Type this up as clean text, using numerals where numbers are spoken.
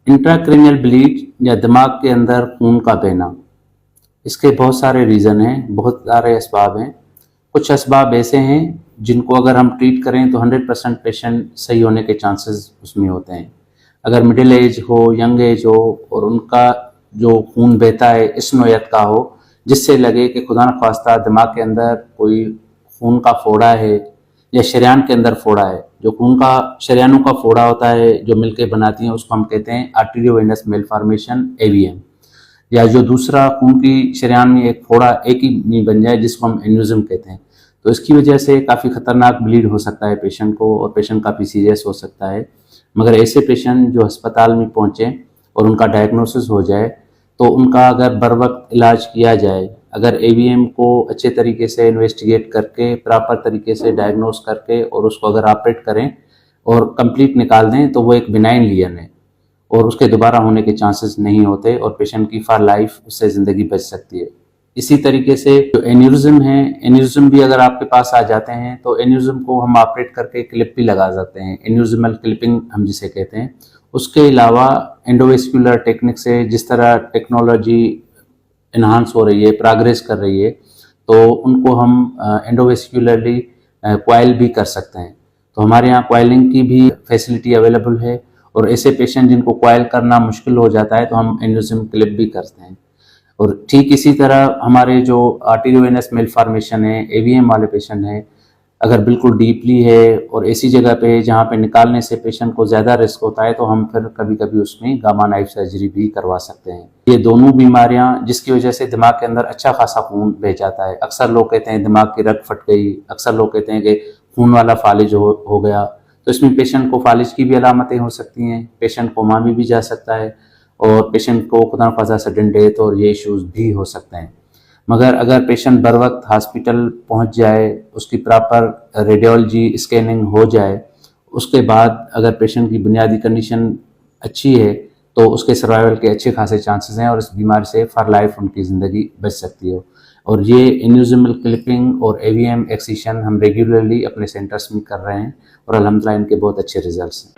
Intracranial bleed या दिमाग के अंदर खून का बहना, इसके बहुत सारे रीज़न हैं, बहुत सारे असबाब हैं। कुछ असबाब ऐसे हैं जिनको अगर हम ट्रीट करें तो 100% पेशेंट सही होने के चांसेस उसमें होते हैं। अगर मिडिल एज हो, यंग एज हो और उनका जो खून बहता है इस नौयत का हो जिससे लगे कि खुदा न ख्वास्ता दिमाग के अंदर कोई खून का फोड़ा है या शरेयान के अंदर फोड़ा है। जो खून का शरेयानों का फोड़ा होता है जो मिलके बनाती हैं उसको हम कहते हैं आर्टेरियोवेनस मेलफॉर्मेशन एवीएम, या जो दूसरा खून की शरेयान में एक फोड़ा एक ही नहीं बन जाए जिसको हम एन्यूरिज्म कहते हैं। तो इसकी वजह से काफ़ी खतरनाक ब्लीड हो सकता है पेशेंट को और पेशेंट काफ़ी सीरियस हो सकता है। मगर ऐसे पेशेंट जो अस्पताल में पहुँचे और उनका डायग्नोसिस हो जाए तो उनका अगर बर वक्त इलाज किया जाए, अगर एवीएम को अच्छे तरीके से इन्वेस्टिगेट करके प्रॉपर तरीके से डायग्नोस करके और उसको अगर ऑपरेट करें और कंप्लीट निकाल दें तो वो एक बिनाइन लीजन है और उसके दोबारा होने के चांसेस नहीं होते और पेशेंट की फॉर लाइफ उससे ज़िंदगी बच सकती है। इसी तरीके से जो एन्यूरिज्म है, एन्यूरिज्म भी अगर आपके पास आ जाते हैं तो एन्यूरिज्म को हम ऑपरेट करके क्लिप भी लगा सकते हैं, एन्यूरिज्मल क्लिपिंग हम जिसे कहते हैं। उसके अलावा एंडोवेस्कुलर टेक्निक से जिस तरह टेक्नोलॉजी इन्हांस हो रही है, प्रोग्रेस कर रही है, तो उनको हम एंडोवेस्कुलरली क्वाइल भी कर सकते हैं। तो हमारे यहाँ क्वाइलिंग की भी फैसिलिटी अवेलेबल है और ऐसे पेशेंट जिनको क्वाइल करना मुश्किल हो जाता है तो हम एन्यूरिज्म क्लिप भी करते हैं। और ठीक इसी तरह हमारे जो आर्टेरियोवेनस मेलफॉर्मेशन है, एवीएम वाले पेशेंट हैं, अगर बिल्कुल डीपली है और ऐसी जगह पे है जहाँ पे निकालने से पेशेंट को ज़्यादा रिस्क होता है तो हम फिर कभी कभी उसमें गामा नाइफ सर्जरी भी करवा सकते हैं। ये दोनों बीमारियाँ जिसकी वजह से दिमाग के अंदर अच्छा खासा खून बह जाता है। अक्सर लोग कहते हैं दिमाग की रग फट गई, अक्सर लोग कहते हैं कि खून वाला फालिज हो गया। तो इसमें पेशेंट को फालिज की भी अलामतें हो सकती हैं, पेशेंट कोमा में भी जा सकता है और पेशेंट को खुदा न खास्ता सडन डेथ और ये इश्यूज़ भी हो सकते हैं। मगर अगर पेशेंट बर वक्त हॉस्पिटल पहुंच जाए, उसकी प्रॉपर रेडियोलॉजी स्कैनिंग हो जाए, उसके बाद अगर पेशेंट की बुनियादी कंडीशन अच्छी है तो उसके सर्वाइवल के अच्छे खासे चांसेस हैं और इस बीमारी से फॉर लाइफ उनकी ज़िंदगी बच सकती है। और ये एन्यूरिज्मल क्लिपिंग और एवीएम एक्सिशन हम रेगुलरली अपने सेंटर्स में कर रहे हैं और अल्हम्दुलिल्लाह इनके बहुत अच्छे रिजल्ट्स हैं।